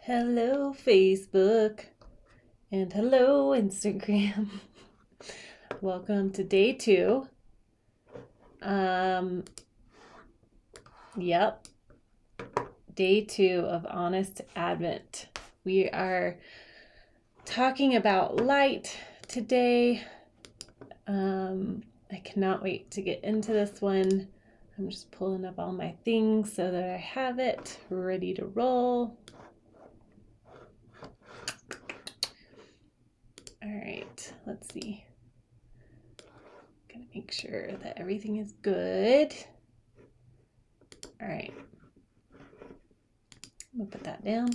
Hello, Facebook, and hello, Instagram. Welcome to day 2. Yep, day 2 of Honest Advent. We are talking about light today. I cannot wait to get into this one. I'm just pulling up all my things so that I have it ready to roll. All right, let's see. Gonna make sure that everything is good. All right, I'm gonna put that down,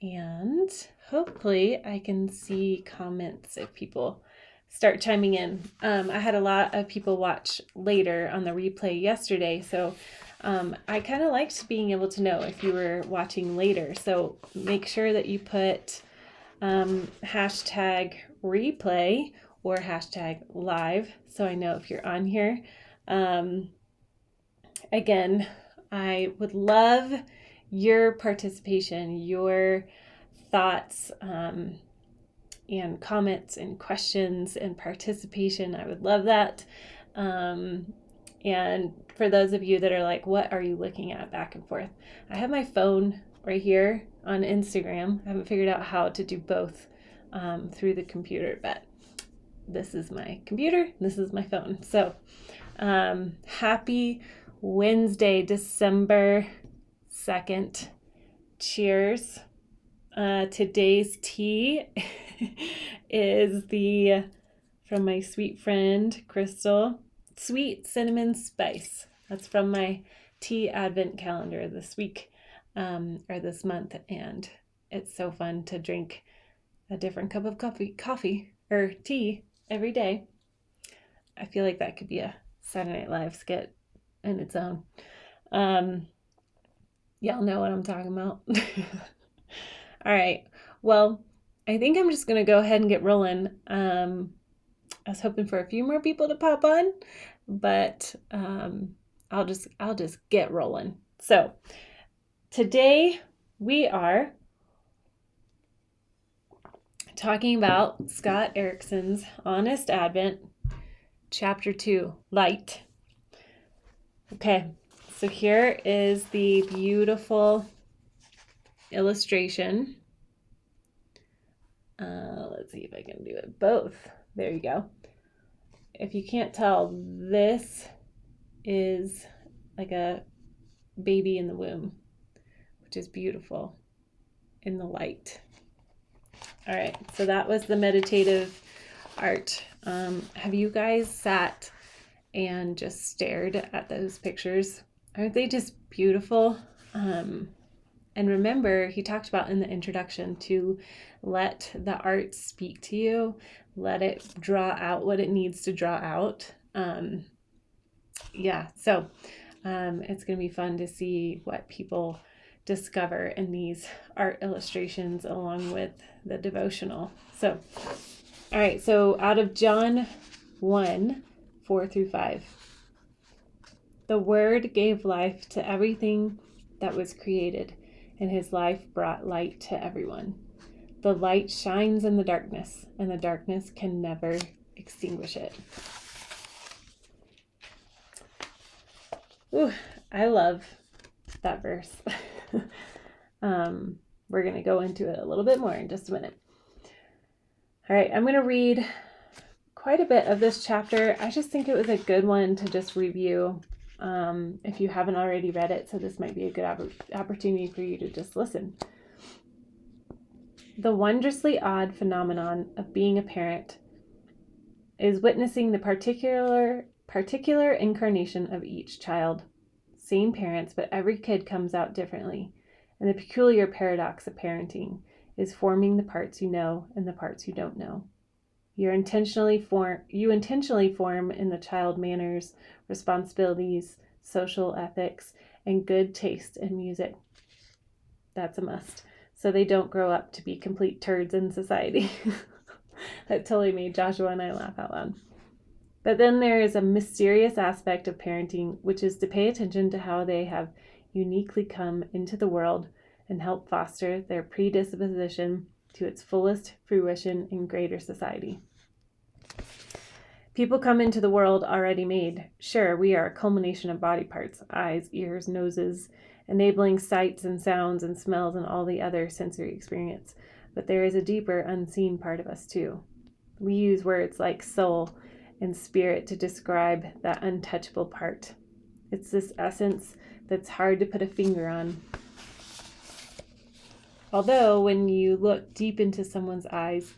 and hopefully I can see comments if people start chiming in. I had a lot of people watch later on the replay yesterday, so I kind of liked being able to know if you were watching later. So make sure that you put hashtag replay or hashtag live so I know if you're on here. Again, I would love your participation, your thoughts, and comments and questions and participation. I would love that. And for those of you that are like, what are you looking at back and forth? I have my phone right here on Instagram. I haven't figured out how to do both through the computer, but this is my computer, this is my phone. So happy Wednesday, December 2nd. Cheers. Today's tea is from my sweet friend Crystal, Sweet Cinnamon Spice. That's from my tea advent calendar this week or this month, and it's so fun to drink a different cup of coffee or tea every day. I feel like that could be a Saturday Night Live skit in its own. Y'all know what I'm talking about. All right. Well, I think I'm just going to go ahead and get rolling. I was hoping for a few more people to pop on, but I'll just get rolling. So today we are talking about Scott Erickson's Honest Advent, Chapter 2, Light. Okay, so here is the beautiful illustration. Let's see if I can do it both. There you go. If you can't tell, this is like a baby in the womb, which is beautiful in the light. All right, so that was the meditative art. Have you guys sat and just stared at those pictures? Aren't they just beautiful? And remember, he talked about in the introduction to let the art speak to you, let it draw out what it needs to draw out. So it's going to be fun to see what people discover in these art illustrations along with the devotional. So, all right, so out of John 1, 4 through 5. The Word gave life to everything that was created, and his life brought light to everyone. The light shines in the darkness, and the darkness can never extinguish it. Ooh, I love that verse. We're going to go into it a little bit more in just a minute. All right, I'm going to read quite a bit of this chapter. I just think it was a good one to just review if you haven't already read it, so this might be a good opportunity for you to just listen. The wondrously odd phenomenon of being a parent is witnessing the particular incarnation of each child. Same parents, but every kid comes out differently, and the peculiar paradox of parenting is forming the parts you know and the parts you don't know. You intentionally form in the child manners, responsibilities, social ethics, and good taste in music. That's a must. So they don't grow up to be complete turds in society. That totally made Joshua and I laugh out loud. But then there is a mysterious aspect of parenting, which is to pay attention to how they have uniquely come into the world and help foster their predisposition to its fullest fruition in greater society. People come into the world already made. Sure, we are a culmination of body parts, eyes, ears, noses, enabling sights and sounds and smells and all the other sensory experience. But there is a deeper, unseen part of us too. We use words like soul and spirit to describe that untouchable part. It's this essence that's hard to put a finger on. Although when you look deep into someone's eyes,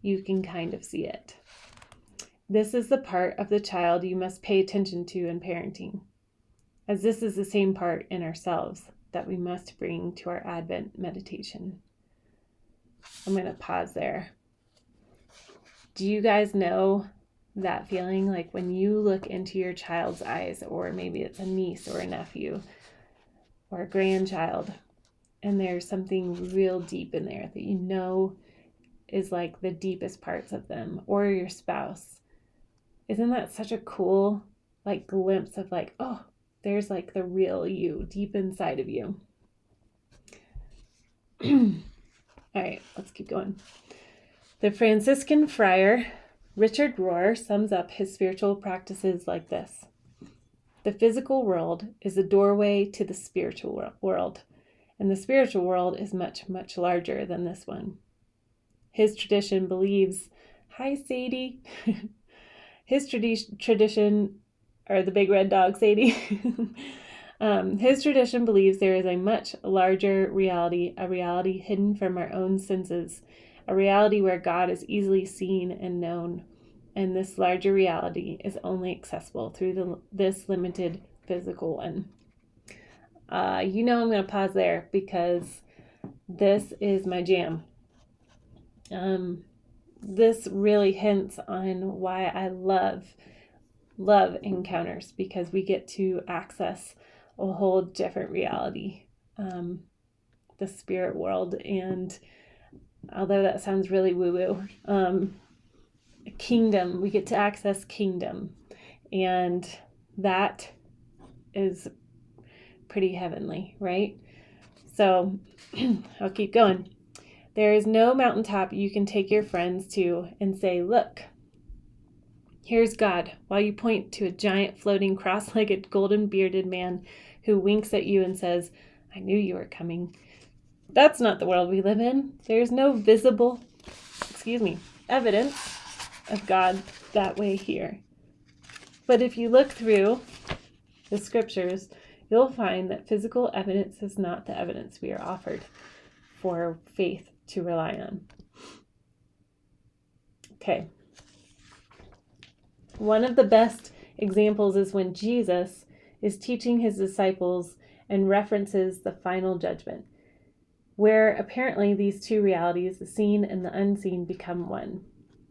you can kind of see it. This is the part of the child you must pay attention to in parenting, as this is the same part in ourselves that we must bring to our Advent meditation. I'm going to pause there. Do you guys know that feeling, like when you look into your child's eyes, or maybe it's a niece or a nephew or a grandchild, and there's something real deep in there that you know is like the deepest parts of them, or your spouse? Isn't that such a cool like glimpse of like, oh, there's like the real you deep inside of you? All right, let's keep going. The Franciscan friar Richard Rohr sums up his spiritual practices like this. The physical world is a doorway to the spiritual world, and the spiritual world is much, much larger than this one. His tradition believes, hi Sadie, his tradition, or the big red dog Sadie, his tradition believes there is a much larger reality, a reality hidden from our own senses, a reality where God is easily seen and known, and this larger reality is only accessible through this limited physical one. I'm going to pause there because this is my jam. This really hints on why I love encounters, because we get to access a whole different reality, the spirit world. And although that sounds really woo-woo, kingdom, we get to access kingdom, and that is pretty heavenly, right? So I'll keep going. There is no mountaintop you can take your friends to and say, look, here's God, while you point to a giant floating cross-legged golden bearded man who winks at you and says, I knew you were coming. That's not the world we live in. There's no visible, evidence of God that way here. But if you look through the scriptures, you'll find that physical evidence is not the evidence we are offered for faith to rely on. Okay. One of the best examples is when Jesus is teaching his disciples and references the final judgment, where apparently these two realities, the seen and the unseen, become one.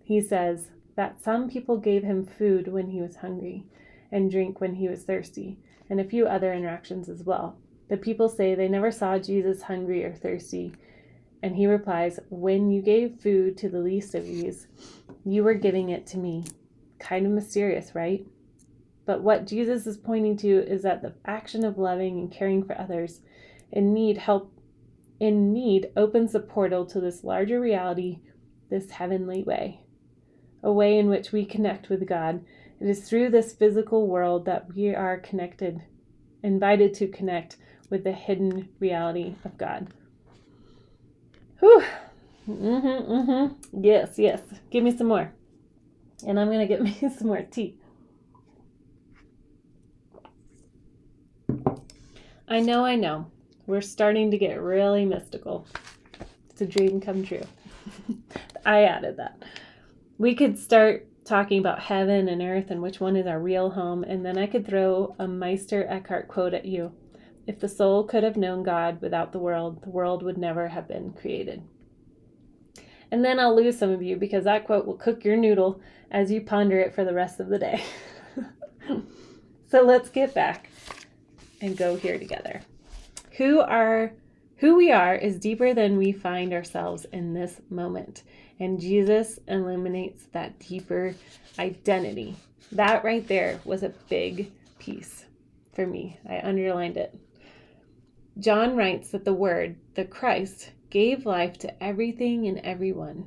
He says that some people gave him food when he was hungry and drink when he was thirsty, and a few other interactions as well. The people say they never saw Jesus hungry or thirsty, and he replies, when you gave food to the least of these, you were giving it to me. Kind of mysterious, right? But what Jesus is pointing to is that the action of loving and caring for others in need opens the portal to this larger reality, this heavenly way, a way in which we connect with God. It is through this physical world that we are invited to connect with the hidden reality of God. Whew. Yes. Give me some more. And I'm going to get me some more tea. I know. We're starting to get really mystical. It's a dream come true. I added that. We could start talking about heaven and earth and which one is our real home, and then I could throw a Meister Eckhart quote at you. If the soul could have known God without the world would never have been created. And then I'll lose some of you because that quote will cook your noodle as you ponder it for the rest of the day. So let's get back and go here together. Who we are is deeper than we find ourselves in this moment. And Jesus illuminates that deeper identity. That right there was a big piece for me. I underlined it. John writes that the Word, the Christ, gave life to everything and everyone.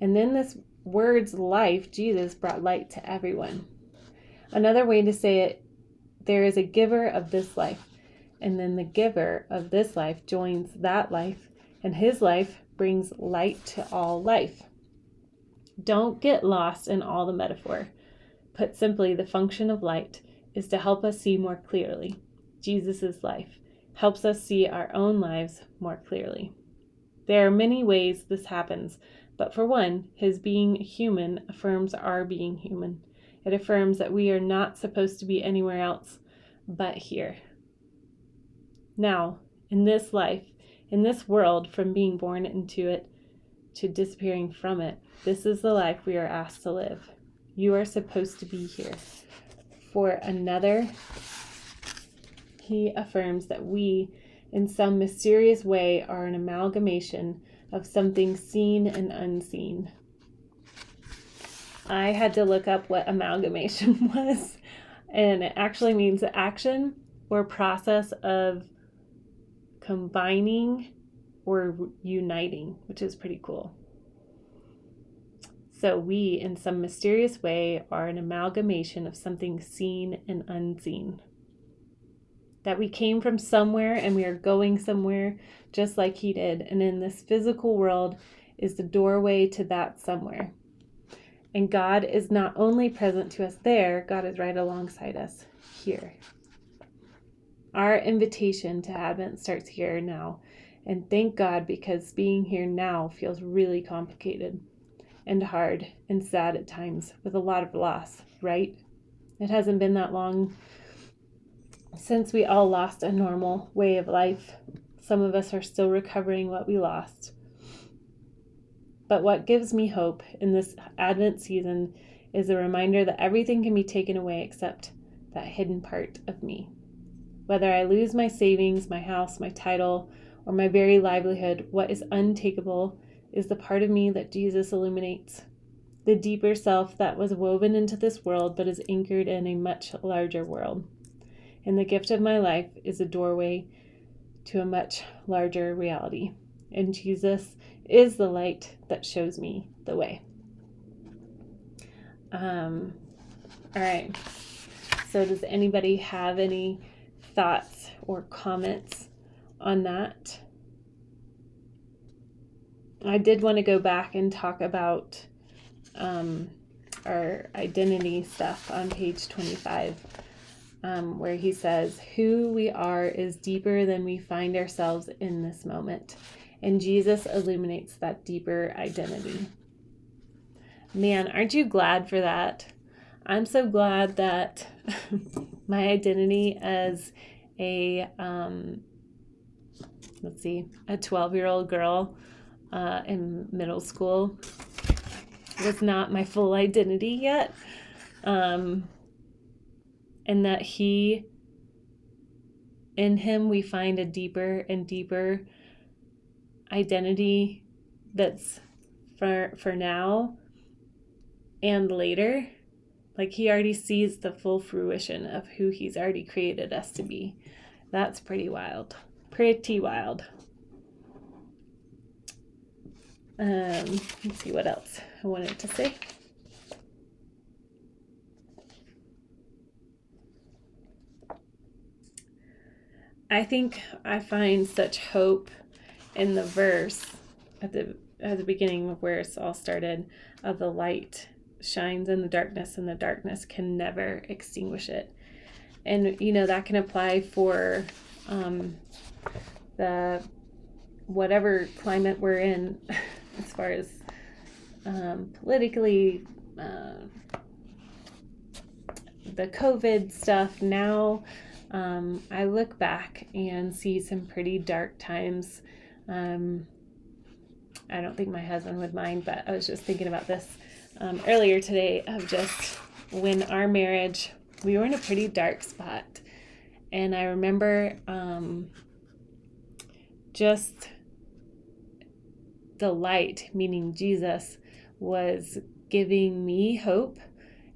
And then this Word's life, Jesus, brought light to everyone. Another way to say it, there is a giver of this life, and then the giver of this life joins that life, and his life brings light to all life. Don't get lost in all the metaphor. Put simply, the function of light is to help us see more clearly. Jesus' life helps us see our own lives more clearly. There are many ways this happens, but for one, his being human affirms our being human. It affirms that we are not supposed to be anywhere else but here. Now, in this life, in this world, from being born into it to disappearing from it, this is the life we are asked to live. You are supposed to be here. For another, he affirms that we, in some mysterious way, are an amalgamation of something seen and unseen. I had to look up what amalgamation was, and it actually means the action or process of combining or uniting, which is pretty cool. So we, in some mysterious way, are an amalgamation of something seen and unseen. That we came from somewhere and we are going somewhere just like he did. And in this physical world is the doorway to that somewhere. And God is not only present to us there, God is right alongside us here. Our invitation to Advent starts here now. And thank God, because being here now feels really complicated and hard and sad at times with a lot of loss, right? It hasn't been that long since we all lost a normal way of life. Some of us are still recovering what we lost. But what gives me hope in this Advent season is a reminder that everything can be taken away except that hidden part of me. Whether I lose my savings, my house, my title, or my very livelihood, what is untakeable is the part of me that Jesus illuminates. The deeper self that was woven into this world but is anchored in a much larger world. And the gift of my life is a doorway to a much larger reality. And Jesus is the light that shows me the way. All right. So does anybody have any thoughts or comments on that? I did want to go back and talk about our identity stuff on page 25. Where he says, who we are is deeper than we find ourselves in this moment. And Jesus illuminates that deeper identity. Man, aren't you glad for that? I'm so glad that my identity as a 12-year-old girl in middle school was not my full identity yet. And that in him we find a deeper and deeper identity that's for now and later. Like he already sees the full fruition of who he's already created us to be. That's pretty wild. Pretty wild. Let's see what else I wanted to say. I think I find such hope in the verse at the beginning of where it's all started, of the light shines in the darkness and the darkness can never extinguish it. And, that can apply for the whatever climate we're in as far as politically, the COVID stuff now. I look back and see some pretty dark times. I don't think my husband would mind, but I was just thinking about this earlier today, of just when our marriage, we were in a pretty dark spot. And I remember just the light, meaning Jesus, was giving me hope.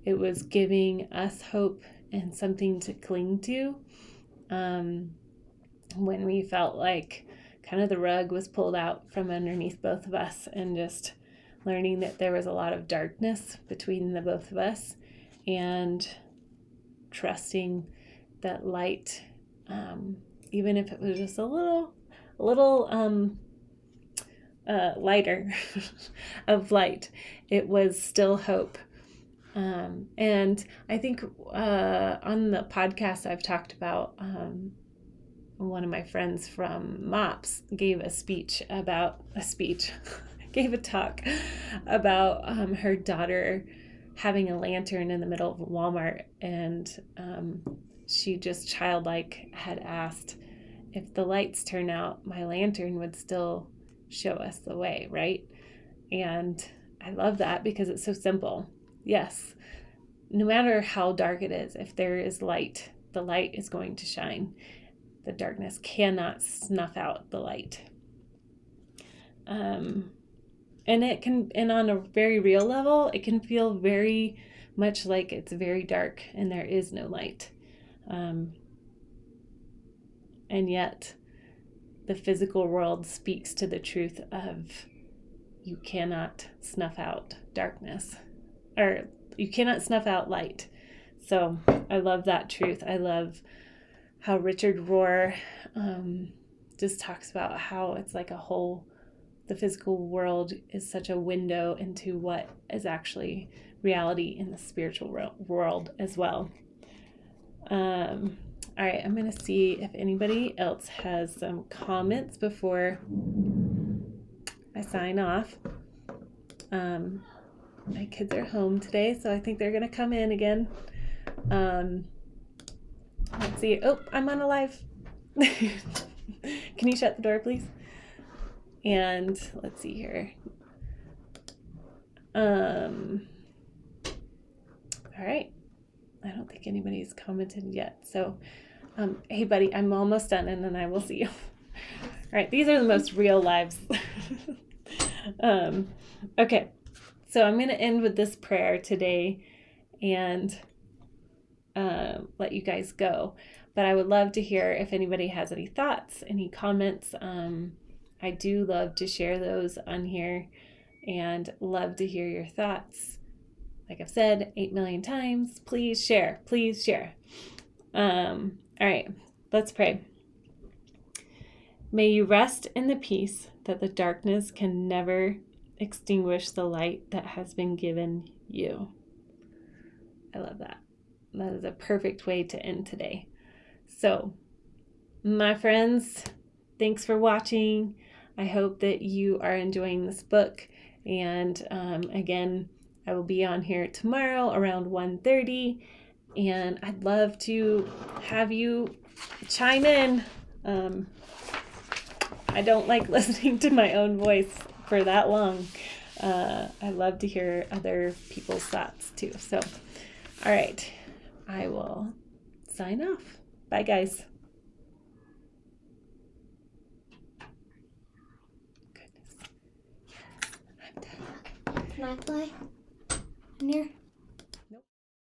It was giving us hope and something to cling to. when we felt like kind of the rug was pulled out from underneath both of us, and just learning that there was a lot of darkness between the both of us, and trusting that light, even if it was just a little lighter of light, it was still hope. And I think on the podcast I've talked about, one of my friends from MOPS gave a talk about her daughter having a lantern in the middle of Walmart, and she just childlike had asked, if the lights turn out, my lantern would still show us the way, right? And I love that because it's so simple. Yes, no matter how dark it is, if there is light, the light is going to shine. The darkness cannot snuff out the light. And on a very real level, it can feel very much like it's very dark and there is no light. And yet the physical world speaks to the truth of you cannot snuff out darkness, or you cannot snuff out light. So I love that truth. I love how Richard Rohr just talks about how it's like the physical world is such a window into what is actually reality in the spiritual world as well. All right, I'm going to see if anybody else has some comments before I sign off. My kids are home today, so I think they're going to come in again. Let's see. Oh, I'm on a live. Can you shut the door, please? And let's see here. All right. I don't think anybody's commented yet. So, hey, buddy, I'm almost done, and then I will see you. All right. These are the most real lives. Okay. So I'm going to end with this prayer today and let you guys go. But I would love to hear if anybody has any thoughts, any comments. I do love to share those on here and love to hear your thoughts. Like I've said 8 million times, please share, please share. All right, let's pray. May you rest in the peace that the darkness can never extinguish the light that has been given you. I love that. That is a perfect way to end today. So, my friends, thanks for watching. I hope that you are enjoying this book. And again, I will be on here tomorrow around 1:30. And I'd love to have you chime in. I don't like listening to my own voice for that long. I love to hear other people's thoughts too. So, all right, I will sign off. Bye, guys. Goodness. I'm done. Can I play in here?